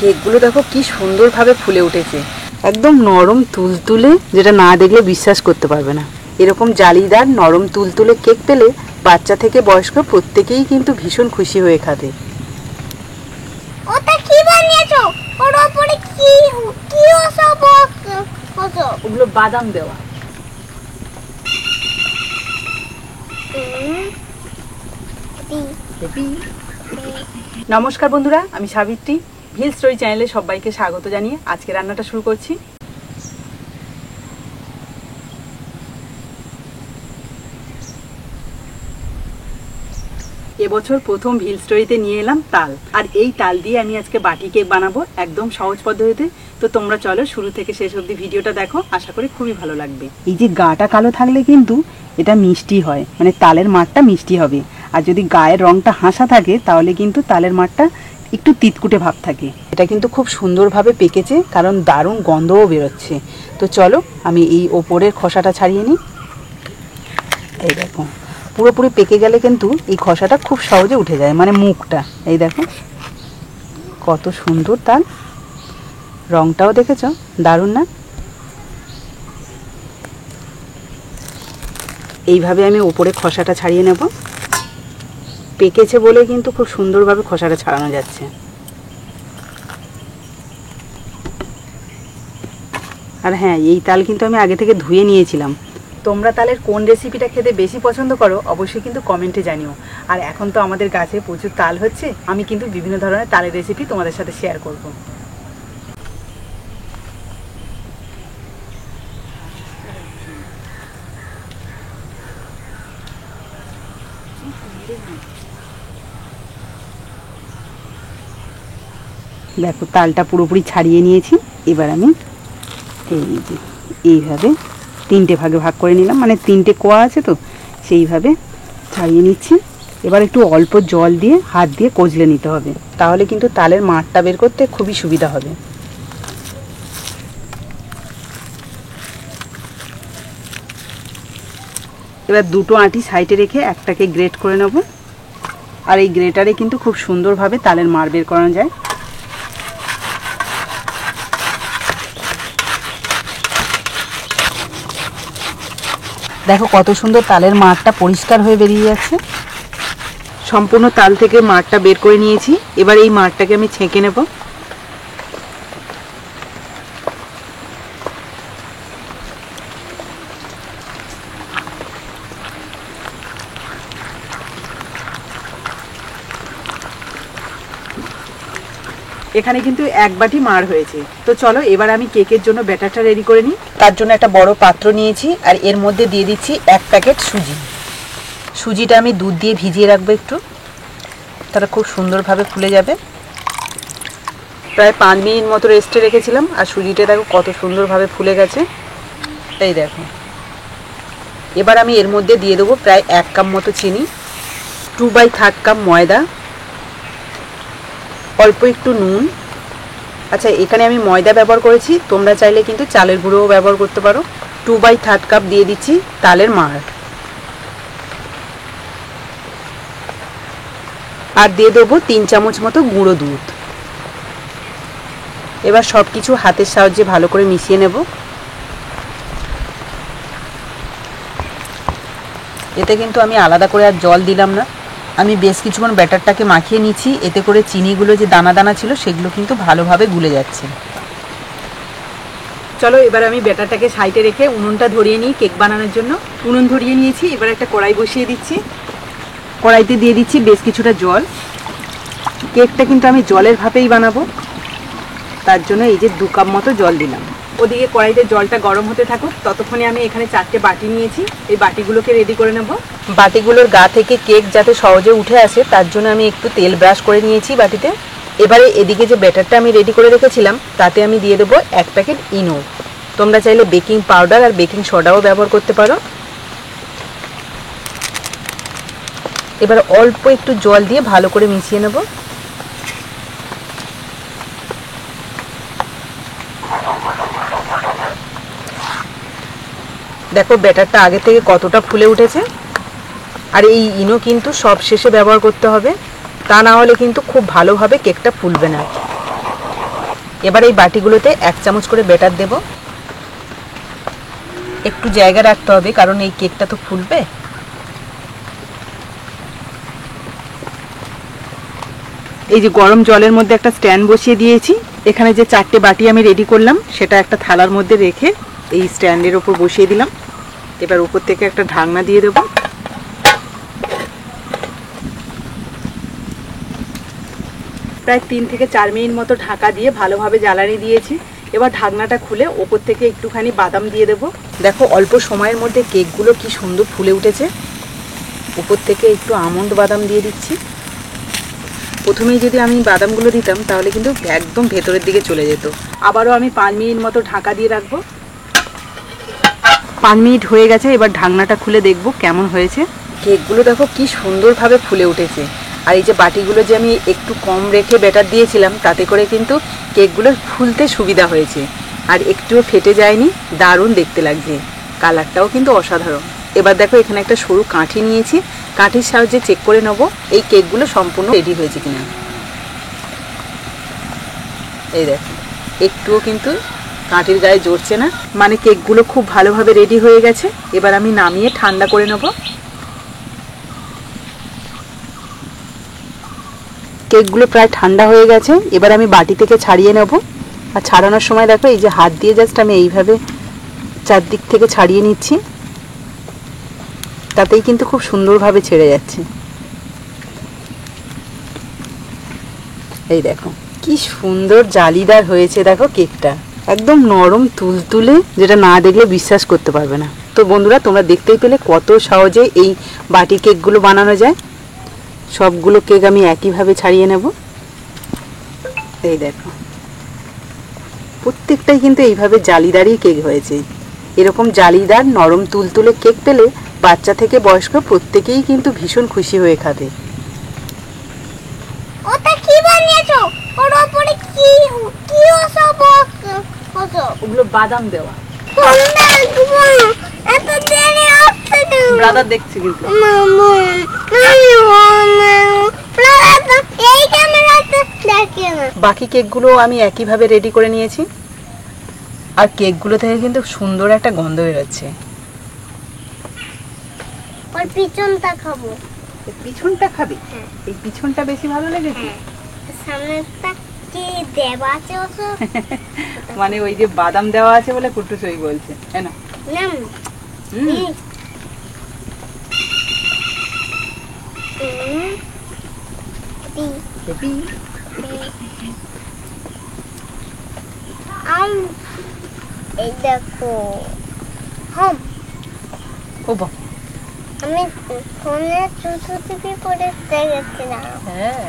কেকগুলো দেখো কি সুন্দরভাবে ফুলে উঠেছে, একদম নরম তুলতুলে, যেটা না দেখলে বিশ্বাস করতে পারবে না। এরকম জালিদার নরম তুলতুলে কেক পেলে বাচ্চা থেকে বয়স্ক প্রত্যেকেই কিন্তু ভীষণ খুশি হয়ে খাবে। ওটা কি বানিয়েছো? ওর উপরে কি কি ওসব ওগুলো বাদাম দেওয়া। নমস্কার বন্ধুরা, আমি সাবিত্রী। ভিল স্টোরি চ্যানেলে সবাইকে স্বাগত জানিয়ে আজকে রান্নাটা শুরু করছি। এবছর প্রথম ভিল স্টোরিতে নিয়ে এলাম তাল, আর এই তাল দিয়ে আমি আজকে বাটি কেক বানাবো একদম সহজ পদ্ধতিতে। তো তোমরা চলো শুরু থেকে শেষ অবধি ভিডিওটা দেখো, আশা করি খুবই ভালো লাগবে। এই যে গাটা কালো থাকলে কিন্তু এটা মিষ্টি হয়, মানে তালের মাঠটা মিষ্টি হবে। আর যদি গায়ের রংটা হাসা থাকে তাহলে কিন্তু তালের মাঠটা একটু তিতকুটে ভাব থাকে। এটা কিন্তু খুব সুন্দরভাবে পেকেছে, কারণ দারুণ গন্ধও বেরোচ্ছে। তো চলো আমি এই ওপরের খোসাটা ছাড়িয়ে নিই। এই দেখো, পুরোপুরি পেকে গেলে কিন্তু এই খোসাটা খুব সহজে উঠে যায়, মানে মুখটা। এই দেখো কত সুন্দর তাল, রংটাও দেখেছো দারুণ না? এইভাবে আমি ওপরে খোসাটা ছাড়িয়ে নেব। পেকেছে বলে কিন্তু খুব সুন্দরভাবে খোসাটা ছাড়ানো যাচ্ছে। আর হ্যাঁ, এই তাল কিন্তু আমি আগে থেকে ধুয়ে নিয়েছিলাম। তোমরা তালের কোন রেসিপিটা খেতে বেশি পছন্দ করো অবশ্যই কিন্তু কমেন্টে জানিও। আর এখন তো আমাদের গাছে প্রচুর তাল হচ্ছে, আমি কিন্তু বিভিন্ন ধরনের তালের রেসিপি তোমাদের সাথে শেয়ার করব। দেখো তালটা পুরোপুরি ছাড়িয়ে নিয়েছি। এবার আমি এইভাবে তিনটে ভাগে ভাগ করে নিলাম, মানে তিনটে কোয়া আছে তো সেইভাবে ছাড়িয়ে নিচ্ছি। এবার একটু অল্প জল দিয়ে হাত দিয়ে কচলে নিতে হবে, তাহলে কিন্তু তালের মাঠটা বের করতে খুবই সুবিধা হবে। এবার দুটো আঁটি সাইডে রেখে একটাকে গ্রেট করে নেব। আর এই গ্রেটারে কিন্তু খুব সুন্দরভাবে তালের মাড় বের করানো যায়। দেখো কত সুন্দর তালের মাঠটা পরিষ্কার হয়ে বেরিয়ে যাচ্ছে। সম্পূর্ণ তাল থেকে মাঠটা বের করে নিয়েছি। এবার এই মাঠটাকে আমি ছেঁকে নেব। এখানে কিন্তু এক বাটি মাড় হয়েছে। তো চলো এবার আমি কেকের জন্য ব্যাটারটা রেডি করে নিই। তার জন্য একটা বড় পাত্র নিয়েছি, আর এর মধ্যে দিয়ে দিচ্ছি 1 প্যাকেট সুজি। সুজিটা আমি দুধ দিয়ে ভিজিয়ে রাখবো একটু, তারা খুব সুন্দরভাবে ফুলে যাবে। প্রায় 5 মিনিট মতো রেস্টে রেখেছিলাম, আর সুজিটা দেখো কত সুন্দরভাবে ফুলে গেছে। এই দেখো, এবার আমি এর মধ্যে দিয়ে দেবো প্রায় 1 কাপ মতো চিনি, 2/3 কাপ ময়দা, অল্প একটু নুন। আচ্ছা, এখানে আমি ময়দা ব্যবহার করেছি, তোমরা চাইলে কিন্তু চালের গুঁড়োও ব্যবহার করতে পারো। 2/3 কাপ দিয়ে দিচ্ছি তালের মাড়, আর দিয়ে দেবো 3 চামচ মতো গুঁড়ো দুধ। এবার সব কিছু হাতের সাহায্যে ভালো করে মিশিয়ে নেব। এতে কিন্তু আমি আলাদা করে আর জল দিলাম না, আমি বেশ কিছুক্ষণ ব্যাটারটাকে মাখিয়ে নিচ্ছি। এতে করে চিনিগুলো যে দানা দানা ছিল সেগুলো কিন্তু ভালোভাবে গুলে যাচ্ছে। চলো এবার আমি ব্যাটারটাকে সাইডে রেখে উনুনটা ধরিয়ে নিই কেক বানানোর জন্য। উনুন ধরিয়ে নিয়েছি, এবার একটা কড়াই বসিয়ে দিচ্ছি। কড়াইতে দিয়ে দিচ্ছি বেশ কিছুটা জল। কেকটা কিন্তু আমি জলের ভাপেই বানাবো, তার জন্য এই যে 2 কাপ মতো জল দিলাম। ওদিকে কড়াইতে জলটা গরম হতে থাকুক, ততক্ষণে আমি এখানে 4টে বাটি নিয়েছি, এই বাটিগুলোকে রেডি করে নেব। বাটিগুলোর গা থেকে কেক যাতে সহজে উঠে আসে তার জন্য আমি একটু তেল ব্রাশ করে নিয়েছি বাটিতে। এবারে এদিকে যে ব্যাটারটা আমি রেডি করে রেখেছিলাম তাতে আমি দিয়ে দেবো 1 প্যাকেট ইনো। তোমরা চাইলে বেকিং পাউডার আর বেকিং সোডাও ব্যবহার করতে পারো। এবার অল্প একটু জল দিয়ে ভালো করে মিশিয়ে নেব। দেখো ব্যাটারটা আগে থেকে কতটা ফুলে উঠেছে। আর এই ইনো কিন্তু সব শেষে ব্যবহার করতে হবে, তা না হলে কিন্তু খুব ভালোভাবে কেকটা ফুলবে না। এবার এই বাটিগুলোতে 1 চামচ করে ব্যাটার দেব। একটু জায়গা রাখতে হবে কারণ এই কেকটা তো ফুলবে। এই যে গরম জলের মধ্যে একটা স্ট্যান্ড বসিয়ে দিয়েছি। এখানে যে 4টে বাটি আমি রেডি করলাম সেটা একটা থালার মধ্যে রেখে এই স্ট্যান্ডের উপর বসিয়ে দিলাম। এবার উপর থেকে একটা ঢাকনা দিয়ে দেব। প্রায় 3 থেকে 4 মিনিট মতো ঢাকা দিয়ে ভালোভাবে জ্বালানি দিয়েছি। এবার ঢাকনাটা খুলে ওপর থেকে একটুখানি বাদাম দিয়ে দেব। দেখো অল্প সময়ের মধ্যে কেকগুলো কি সুন্দর ফুলে উঠেছে। উপর থেকে একটু আমন্ড বাদাম দিয়ে দিচ্ছি। প্রথমেই যদি আমি বাদামগুলো দিতাম তাহলে কিন্তু একদম ভেতরের দিকে চলে যেত। আবারও আমি 5 মিনিট মতো ঢাকা দিয়ে রাখবো। 5 মিনিট হয়ে গেছে। এবার ঢাকনাটা খুলে দেখব কেমন হয়েছে। কেকগুলো দেখো কি সুন্দরভাবে ফুলে উঠেছে। আর এই যে বাটিগুলো যে আমি একটু কম রেখে ব্যাটার দিয়েছিলাম তাতে করে কিন্তু কেকগুলো ফুলতে সুবিধা হয়েছে। আর একটুও ফেটে যায়নি, দারুণ দেখতে লাগছে। কালারটাও কিন্তু অসাধারণ। এবার দেখো এখানে একটা সরু কাঠি নিয়েছি। কাঠির সাহায্যে চেক করে নেব এই কেকগুলো সম্পূর্ণ রেডি হয়েছে কিনা। এই দেখো একটুও কিন্তু কাঠির গায়ে জড়ছে না, মানে কেকগুলো খুব ভালোভাবে রেডি হয়ে গেছে। এবার আমি নামিয়ে ঠান্ডা করে নেব। কেকগুলো প্রায় ঠান্ডা হয়ে গেছে। এবার আমি বাটি থেকে ছাড়িয়ে নেব। আর ছাড়ানোর সময় দেখো এই যে হাত দিয়ে জাস্ট আমি এইভাবে চারদিক থেকে ছাড়িয়ে নিচ্ছি, তাতেই কিন্তু খুব সুন্দরভাবে ছেড়ে যাচ্ছে। এই দেখো কি সুন্দর জালিদার হয়েছে। দেখো কেকটা একদম নরম তুলতুলে, যেটা না দেখলে বিশ্বাস করতে পারবে না। তো বন্ধুরা তোমরা দেখতেই পেলে কত সহজে এই বাটি কেকগুলো বানানো যায়। সবগুলো কেক আমি একইভাবে ছাড়িয়ে নেব। এই দেখো প্রত্যেকটাই কিন্তু এইভাবে জালিদারই কেক হয়েছে। এরকম জালিদার নরম তুলতুলে কেক পেলে বাচ্চা থেকে বয়স্ক প্রত্যেকেই কিন্তু ভীষণ খুশি হয়ে খাবে। ওটা কি বানিয়েছো? ওর উপরে কি কি ওসব ওসব? ওগুলো বাদাম দেওয়া। এত দেরি হচ্ছে কেন? ব্রাদার দেখছি কিন্তু। এই ক্যামেরাতে দেখে না। বাকি কেকগুলো আমি একইভাবে রেডি করে নিয়েছি। আর কেকগুলো থেকে কিন্তু সুন্দর একটা গন্ধ বেরোচ্ছে। ওর পিছনটা খাবো। এই পিছনটা খাবে? হ্যাঁ। এই পিছনটা বেশি ভালো লেগেছে। সামনেরটা কি দেওয়া আছে ওসব? মানে ওই যে বাদাম দেওয়া আছে বলে কুট্টু সই বলছে, তাই না? নাম এই দেখো হোম। ও বাহ, আমি ফোনে চুচু টিপি করে দেখেছিলাম। হ্যাঁ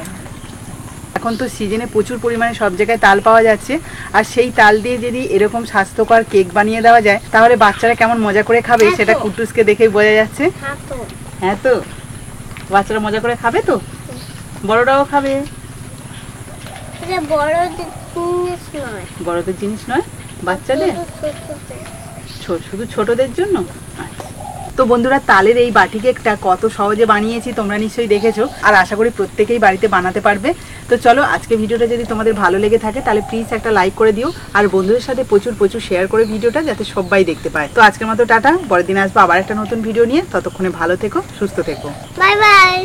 এখন তো সিজনে প্রচুর পরিমাণে সব জায়গায় তাল পাওয়া যাচ্ছে। আর সেই তাল দিয়ে যদি এরকম স্বাস্থ্যকর কেক বানিয়ে দেওয়া যায় তাহলে বাচ্চারা কেমন মজা করে খাবে হ্যাঁ তো। সেটা কুট্টুসকে দেখেই বোঝা যাচ্ছে। হ্যাঁ তো হ্যাঁ তো বাচ্চারা মজা করে খাবে, তো বড়রাও খাবে। এটা বড় জিনিস নয়, বড়দের জিনিস নয়, বাচ্চাদের, শুধু ছোটদের জন্য। আচ্ছা। তো বন্ধুরা তালের এই বাটি কেকটা কত সহজে বানিয়েছি তোমরা নিশ্চয়ই দেখেছো। আর আশা করি প্রত্যেকেই বাড়িতে বানাতে পারবে। তো চলো আজকে ভিডিওটা যদি তোমাদের ভালো লেগে থাকে তাহলে প্লিজ একটা লাইক করে দিও। আর বন্ধুদের সাথে প্রচুর প্রচুর শেয়ার করে ভিডিওটা, যাতে সবাই দেখতে পায়। তো আজকের মতো টাটা, পরের দিন আসবো আবার একটা নতুন ভিডিও নিয়ে। ততক্ষণে ভালো থেকো, সুস্থ থেকো। Bye bye.